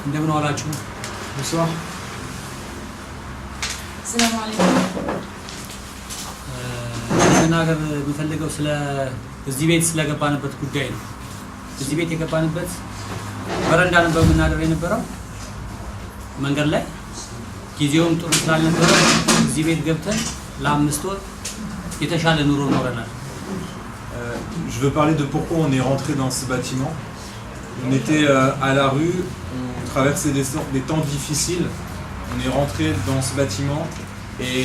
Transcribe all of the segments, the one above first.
እንደምን ዋላችሁ? Bonsoir. ሰላም አለይኩም። መናገር የምፈልገው ስለ እዚህ ቤት ስለገባንበት ጉዳይ ነው። እዚህ ቤት የገባንበት በረንዳ ነበር የምናደርገው የነበረው መንገድ ላይ ጊዜውም ጥሩ ስላልነበረ እዚህ ቤት ገብተን ለ5 ወር የተሻለ ኑሮ ኖረናል። Je veux parler de pourquoi on est rentré dans ce bâtiment. On était à la rue, on traversait des temps difficiles. On est rentré dans ce bâtiment et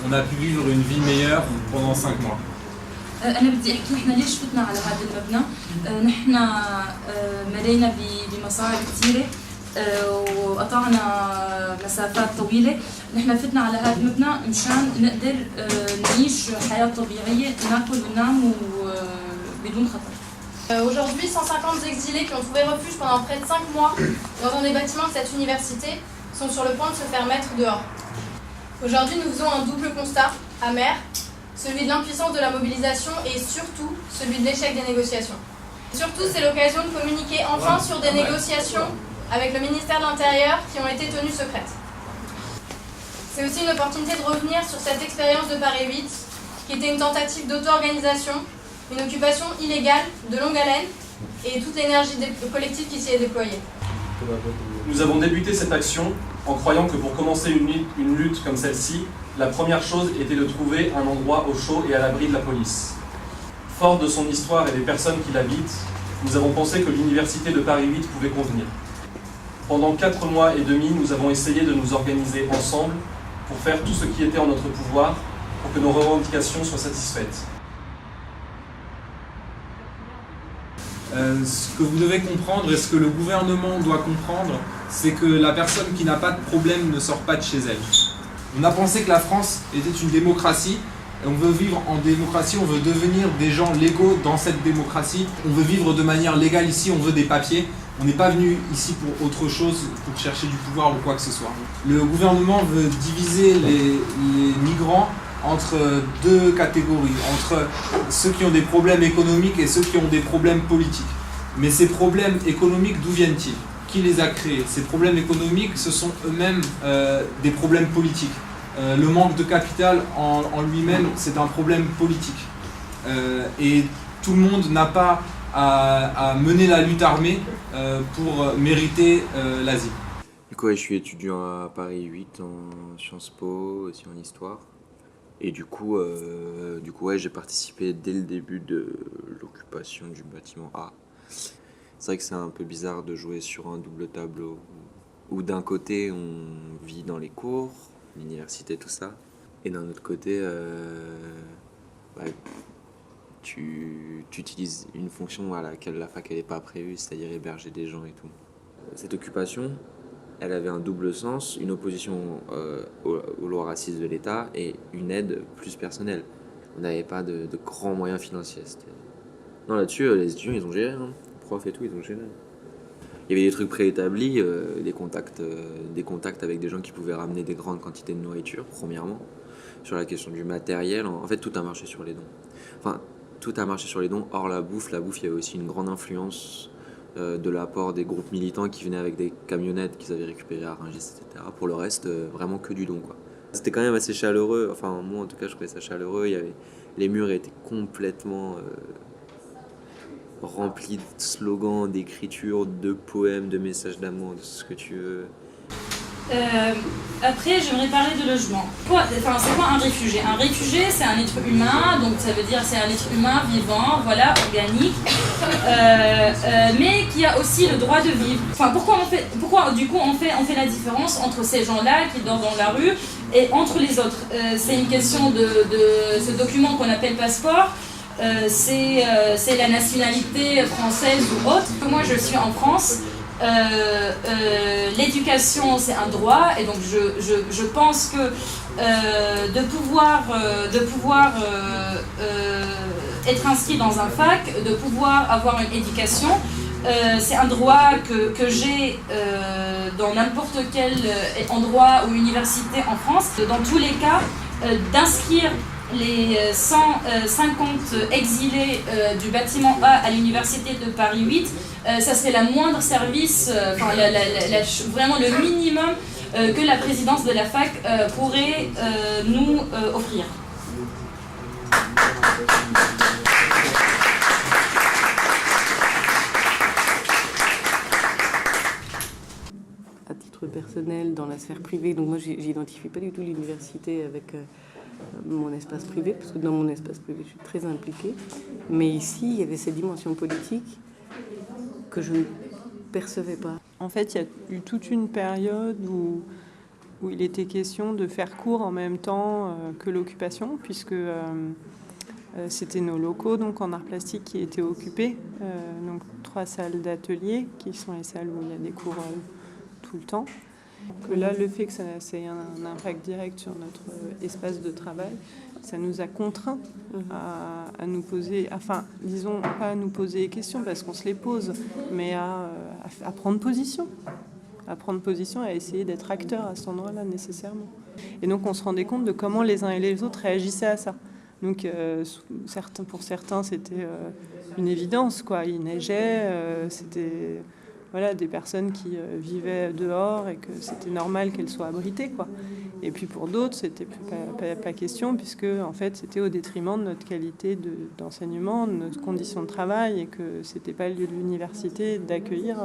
on a pu vivre une vie meilleure pendant 5 mois. أنا بدي أحكي نحن ليش فتنا على هذا المبنى. نحن مرينا بمصاعب كثيرة وقطعنا مسافات طويلة. نحن فتنا على هذا المبنى مشان نقدر نعيش حياة طبيعية ناكل وننام بدون خطر. Aujourd'hui, 150 exilés qui ont trouvé refuge pendant près de 5 mois dans un des bâtiments de cette université sont sur le point de se faire mettre dehors. Aujourd'hui, nous faisons un double constat amer, celui de l'impuissance de la mobilisation et surtout celui de l'échec des négociations. Surtout, c'est l'occasion de communiquer enfin sur des négociations avec le ministère de l'Intérieur qui ont été tenues secrètes. C'est aussi une opportunité de revenir sur cette expérience de Paris 8 qui était une tentative d'auto-organisation, une occupation illégale de longue haleine et toute l'énergie collective qui s'y est déployée. Nous avons débuté cette action en croyant que pour commencer une lutte comme celle-ci, la première chose était de trouver un endroit au chaud et à l'abri de la police. Fort de son histoire et des personnes qui l'habitent, nous avons pensé que l'université de Paris 8 pouvait convenir. Pendant 4 mois et demi, nous avons essayé de nous organiser ensemble pour faire tout ce qui était en notre pouvoir pour que nos revendications soient satisfaites. Ce que vous devez comprendre et ce que le gouvernement doit comprendre, c'est que la personne qui n'a pas de problème ne sort pas de chez elle. On a pensé que la France était une démocratie et on veut vivre en démocratie, on veut devenir des gens légaux dans cette démocratie, on veut vivre de manière légale ici, on veut des papiers. On n'est pas venu ici pour autre chose, pour chercher du pouvoir ou quoi que ce soit. Le gouvernement veut diviser les migrants entre 2 catégories, entre ceux qui ont des problèmes économiques et ceux qui ont des problèmes politiques. Mais ces problèmes économiques, d'où viennent-ils? Qui les a créés? Ces problèmes économiques, ce sont eux-mêmes des problèmes politiques. Le manque de capital en lui-même, c'est un problème politique. Et tout le monde n'a pas à mener la lutte armée pour mériter l'asile. Du coup, je suis étudiant à Paris 8 en Sciences Po, aussi en histoire. Et du coup, j'ai participé dès le début de l'occupation du bâtiment A. C'est vrai que c'est un peu bizarre de jouer sur un double tableau où d'un côté on vit dans les cours, l'université, tout ça, et d'un autre côté, tu utilises une fonction à laquelle la fac n'est pas prévue, c'est-à-dire héberger des gens et tout. Cette occupation, elle avait un double sens, une opposition aux lois racistes de l'État et une aide plus personnelle. On n'avait pas de grands moyens financiers. Non, là-dessus, les étudiants, ils ont géré, hein. Les profs et tout, ils ont géré. Il y avait des trucs préétablis, des contacts avec des gens qui pouvaient ramener des grandes quantités de nourriture, premièrement. Sur la question du matériel, en fait, tout a marché sur les dons. Enfin, tout a marché sur les dons, hors la bouffe, il y avait aussi une grande influence de l'apport des groupes militants qui venaient avec des camionnettes qu'ils avaient récupérées à Rungis, etc. Pour le reste, vraiment que du don, quoi. C'était quand même assez chaleureux, enfin moi en tout cas je trouvais ça chaleureux, les murs étaient complètement remplis de slogans, d'écritures, de poèmes, de messages d'amour, de ce que tu veux. Après, j'aimerais parler de logement. C'est quoi un réfugié? Un réfugié, c'est un être humain, donc ça veut dire c'est un être humain vivant, voilà, organique, mais qui a aussi le droit de vivre. Enfin, pourquoi du coup on fait la différence entre ces gens-là qui dorment dans la rue et entre les autres? C'est une question de ce document qu'on appelle passeport. C'est la nationalité française ou autre. Moi, je suis en France. L'éducation c'est un droit et donc je pense que de pouvoir être inscrit dans un fac, de pouvoir avoir une éducation, c'est un droit que j'ai dans n'importe quel endroit ou université en France. Dans tous les cas, d'inscrire les 150 exilés du bâtiment A à l'université de Paris 8, ça serait la moindre service, vraiment le minimum que la présidence de la fac pourrait nous offrir. À titre personnel, dans la sphère privée, donc moi j'identifie pas du tout l'université avec mon espace privé, parce que dans mon espace privé je suis très impliquée, mais ici il y avait cette dimension politique que je ne percevais pas. En fait, il y a eu toute une période où il était question de faire cours en même temps que l'occupation, puisque c'était nos locaux donc en art plastique qui étaient occupés, donc 3 salles d'atelier qui sont les salles où il y a des cours tout le temps. Que là, le fait que ça ait un impact direct sur notre espace de travail, ça nous a contraints à nous poser, enfin, disons, pas à nous poser des questions parce qu'on se les pose, mais à prendre position. À prendre position et à essayer d'être acteur à cet endroit-là nécessairement. Et donc on se rendait compte de comment les uns et les autres réagissaient à ça. Donc pour certains c'était une évidence, quoi. Il neigeait, c'était voilà, des personnes qui vivaient dehors et que c'était normal qu'elles soient abritées, quoi. Et puis pour d'autres, c'était pas question, puisque en fait, c'était au détriment de notre qualité d'enseignement, de nos conditions de travail, et que c'était pas le lieu de l'université d'accueillir.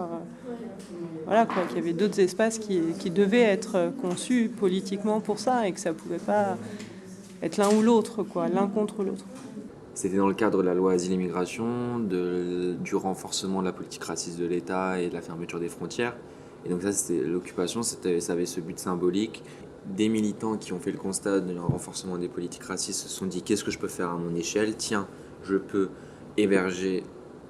Voilà, quoi, qu'il y avait d'autres espaces qui devaient être conçus politiquement pour ça, et que ça pouvait pas être l'un ou l'autre, quoi, l'un contre l'autre. C'était dans le cadre de la loi Asile et Migration, du renforcement de la politique raciste de l'État et de la fermeture des frontières. Et donc ça, c'était l'occupation, ça avait ce but symbolique. Des militants qui ont fait le constat d'un renforcement des politiques racistes se sont dit « Qu'est-ce que je peux faire à mon échelle ? Tiens, je peux héberger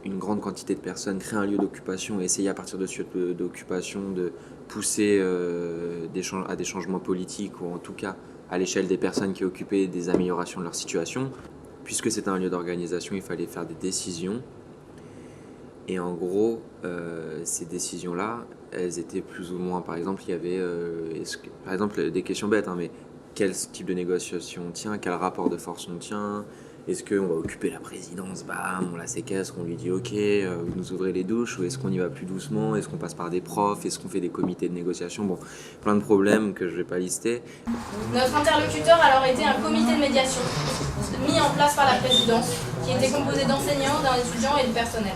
une grande quantité de personnes, créer un lieu d'occupation et essayer à partir de ce lieu d'occupation de pousser à des changements politiques ou en tout cas à l'échelle des personnes qui occupaient des améliorations de leur situation. » Puisque c'était un lieu d'organisation, il fallait faire des décisions. Et en gros, ces décisions-là, elles étaient plus ou moins... Par exemple, il y avait par exemple, des questions bêtes, hein, mais quel type de négociation on tient, quel rapport de force on tient, est-ce qu'on va occuper la présidence, bam, on la séquestre, on lui dit ok, vous nous ouvrez les douches, ou est-ce qu'on y va plus doucement, est-ce qu'on passe par des profs, est-ce qu'on fait des comités de négociation, bon, plein de problèmes que je ne vais pas lister. Notre interlocuteur a alors été un comité de médiation mis en place par la présidence, qui était composé d'enseignants, d'étudiants et de personnel.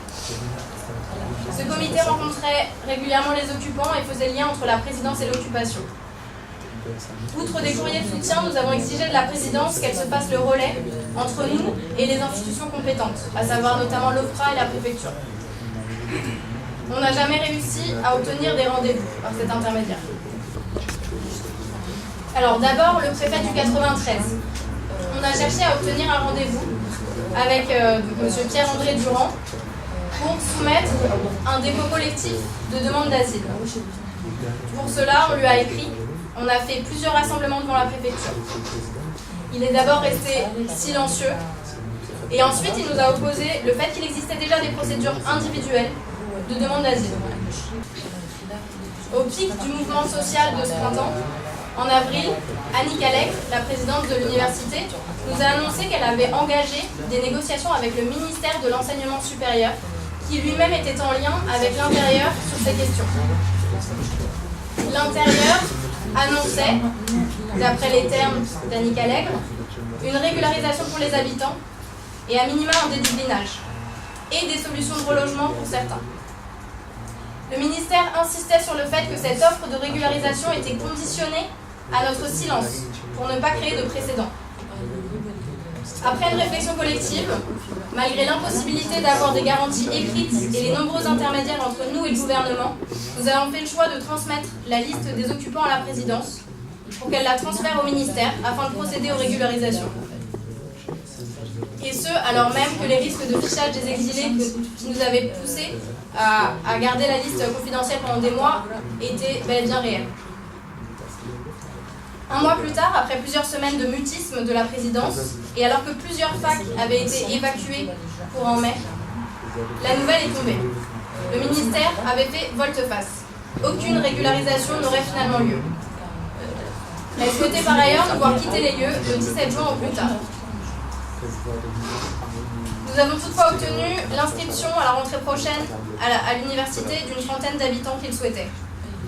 Ce comité rencontrait régulièrement les occupants et faisait lien entre la présidence et l'occupation. Outre des courriers de soutien, nous avons exigé de la présidence qu'elle se fasse le relais entre nous et les institutions compétentes, à savoir notamment l'OFPRA et la préfecture. On n'a jamais réussi à obtenir des rendez-vous par cet intermédiaire. Alors d'abord, le préfet du 93. On a cherché à obtenir un rendez-vous avec M. Pierre-André Durand pour soumettre un dépôt collectif de demande d'asile. Pour cela, on lui a écrit. On a fait plusieurs rassemblements devant la préfecture. Il est d'abord resté silencieux et ensuite il nous a opposé le fait qu'il existait déjà des procédures individuelles de demande d'asile. Au pic du mouvement social de ce printemps, en avril, Annick Alec, la présidente de l'université, nous a annoncé qu'elle avait engagé des négociations avec le ministère de l'Enseignement supérieur, qui lui-même était en lien avec l'intérieur sur ces questions. L'intérieur annonçait, d'après les termes d'Annick Allègre, une régularisation pour les habitants et à minima un dédublinage et des solutions de relogement pour certains. Le ministère insistait sur le fait que cette offre de régularisation était conditionnée à notre silence pour ne pas créer de précédent. Après une réflexion collective, malgré l'impossibilité d'avoir des garanties écrites et les nombreux intermédiaires entre nous et le gouvernement, nous avons fait le choix de transmettre la liste des occupants à la présidence pour qu'elle la transfère au ministère afin de procéder aux régularisations. Et ce, alors même que les risques de fichage des exilés qui nous avaient poussés à garder la liste confidentielle pendant des mois étaient bel et bien réels. Un mois plus tard, après plusieurs semaines de mutisme de la présidence, et alors que plusieurs facs avaient été évacuées courant mai, la nouvelle est tombée. le ministère avait fait volte-face. Aucune régularisation n'aurait finalement lieu. Elle souhaitait par ailleurs nous voir quitter les lieux le 17 juin au plus tard. Nous avons toutefois obtenu l'inscription à la rentrée prochaine à l'université d'une trentaine d'habitants qu'ils souhaitaient.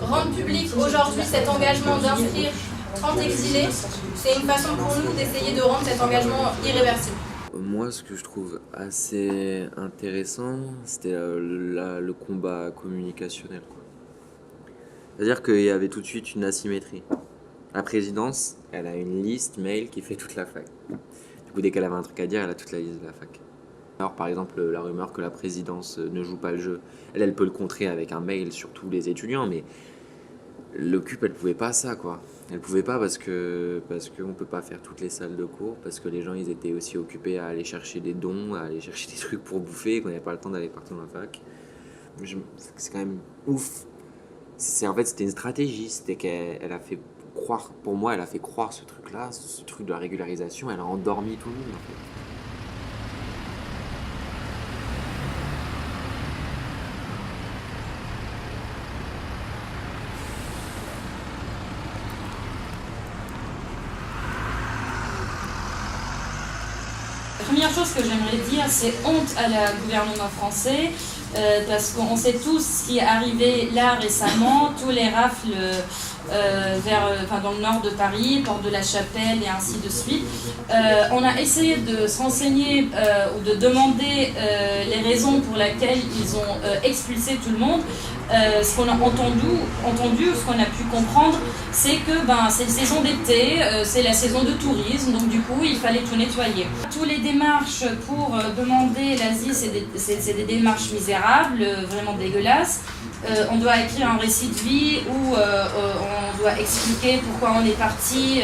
Rendre public aujourd'hui cet engagement d'inscrire 30 exilés, c'est une façon pour nous d'essayer de rendre cet engagement irréversible. Moi, ce que je trouve assez intéressant, c'était le combat communicationnel, quoi. C'est-à-dire qu'il y avait tout de suite une asymétrie. La présidence, elle a une liste mail qui fait toute la fac. Du coup, dès qu'elle avait un truc à dire, elle a toute la liste de la fac. Alors, par exemple, la rumeur que la présidence ne joue pas le jeu, elle peut le contrer avec un mail sur tous les étudiants, mais l'Occup, elle pouvait pas ça, quoi. Elle pouvait pas parce qu'on peut pas faire toutes les salles de cours, parce que les gens, ils étaient aussi occupés à aller chercher des dons, à aller chercher des trucs pour bouffer, qu'on n'avait pas le temps d'aller partout dans la fac. C'est quand même ouf. En fait, c'était une stratégie, c'était qu'elle a fait croire, pour moi, elle a fait croire ce truc-là, ce truc de la régularisation, elle a endormi tout le monde, en fait. La première chose que j'aimerais dire, c'est honte à le gouvernement français, parce qu'on sait tous ce qui est arrivé là récemment, tous les rafles dans le nord de Paris, Porte de la Chapelle et ainsi de suite. On a essayé de se renseigner ou de demander les raisons pour lesquelles ils ont expulsé tout le monde. Ce qu'on a entendu, ce qu'on a pu comprendre, c'est que c'est une saison d'été, c'est la saison de tourisme, donc du coup il fallait tout nettoyer. Toutes les démarches pour demander l'asile, c'est des démarches misérables, vraiment dégueulasses. On doit écrire un récit de vie où on doit expliquer pourquoi on est parti,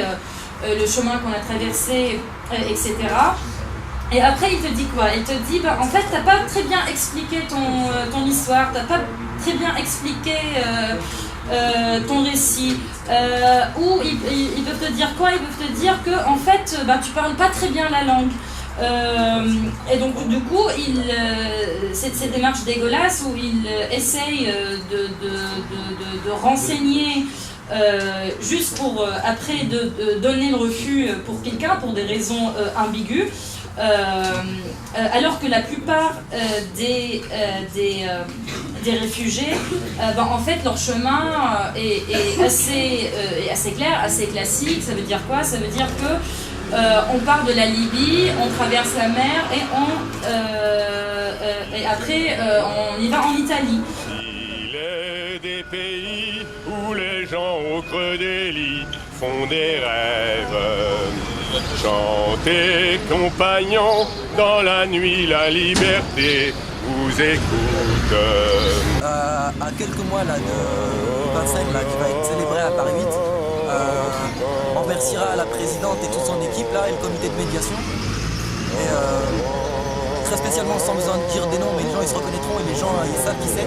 le chemin qu'on a traversé, etc. Et après, il te dit quoi? Il te dit, en fait, t'as pas très bien expliqué ton histoire, t'as pas très bien expliqué ton récit. Ou ils peuvent te dire quoi? Ils peuvent te dire que, en fait, tu parles pas très bien la langue. Et donc, du coup, c'est ces démarches dégueulasses où ils essayent de renseigner juste pour après de donner le refus pour quelqu'un pour des raisons ambiguës. Alors que la plupart des réfugiés, en fait, leur chemin est assez clair, assez classique. Ça veut dire quoi? Ça veut dire que on part de la Libye, on traverse la mer et après on y va en Italie. Il est des pays où les gens au creux des lits font des rêves. Chantez, compagnons, dans la nuit la liberté vous écoute. À quelques mois là, de Vincennes là, qui va être célébré à Paris 8, on remerciera la présidente et toute son équipe là, et le comité de médiation. Et très spécialement, sans besoin de dire des noms, mais les gens ils se reconnaîtront et les gens ils savent qui c'est.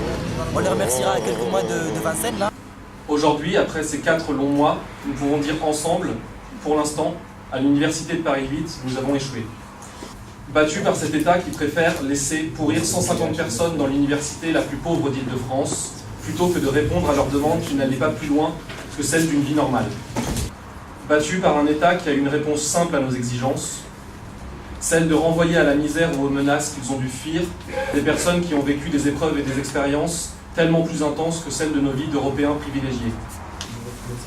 On les remerciera à quelques mois de Vincennes là. Aujourd'hui, après ces 4 longs mois, nous pouvons dire ensemble, pour l'instant, à l'université de Paris 8, nous avons échoué. Battus par cet État qui préfère laisser pourrir 150 personnes dans l'université la plus pauvre d'Île-de-France, plutôt que de répondre à leurs demandes qui n'allaient pas plus loin que celle d'une vie normale. Battus par un État qui a une réponse simple à nos exigences, celle de renvoyer à la misère ou aux menaces qu'ils ont dû fuir des personnes qui ont vécu des épreuves et des expériences tellement plus intenses que celles de nos vies d'Européens privilégiés.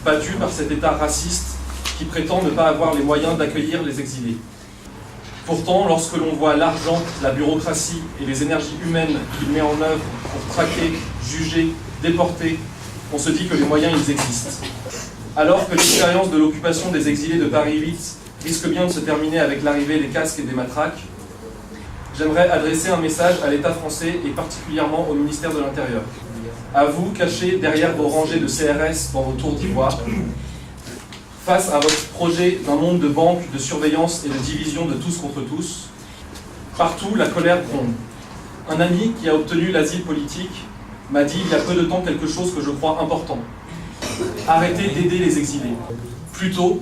Battus par cet État raciste qui prétend ne pas avoir les moyens d'accueillir les exilés. Pourtant, lorsque l'on voit l'argent, la bureaucratie et les énergies humaines qu'il met en œuvre pour traquer, juger, déporter, on se dit que les moyens, ils existent. Alors que l'expérience de l'occupation des exilés de Paris 8 risque bien de se terminer avec l'arrivée des casques et des matraques, j'aimerais adresser un message à l'État français et particulièrement au ministère de l'Intérieur. À vous, cachés derrière vos rangées de CRS dans vos tours d'ivoire, face à votre projet d'un monde de banques, de surveillance et de division de tous contre tous, partout la colère gronde. Un ami qui a obtenu l'asile politique m'a dit il y a peu de temps quelque chose que je crois important. Arrêtez d'aider les exilés. Plutôt,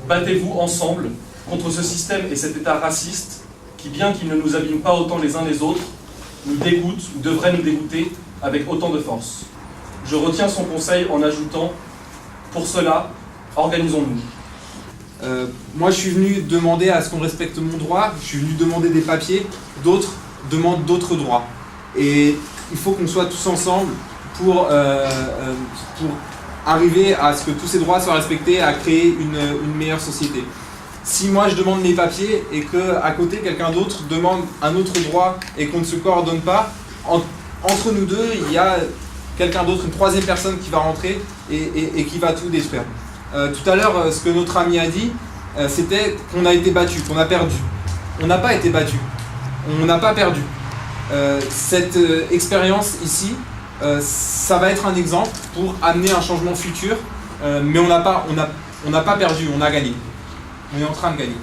battez-vous ensemble contre ce système et cet État raciste qui, bien qu'il ne nous abîme pas autant les uns les autres, nous dégoûte ou devrait nous dégoûter avec autant de force. Je retiens son conseil en ajoutant « Pour cela, organisons-nous ». Moi, je suis venu demander à ce qu'on respecte mon droit, je suis venu demander des papiers, d'autres demandent d'autres droits. Et il faut qu'on soit tous ensemble pour arriver à ce que tous ces droits soient respectés, à créer une meilleure société. Si moi je demande mes papiers et qu'à côté quelqu'un d'autre demande un autre droit et qu'on ne se coordonne pas, entre nous deux, il y a quelqu'un d'autre, une troisième personne qui va rentrer et qui va tout détruire. Tout à l'heure, ce que notre ami a dit, c'était qu'on a été battu, qu'on a perdu. On n'a pas été battu, on n'a pas perdu. Cette expérience ici, ça va être un exemple pour amener un changement futur, mais on n'a pas perdu, on a gagné. On est en train de gagner.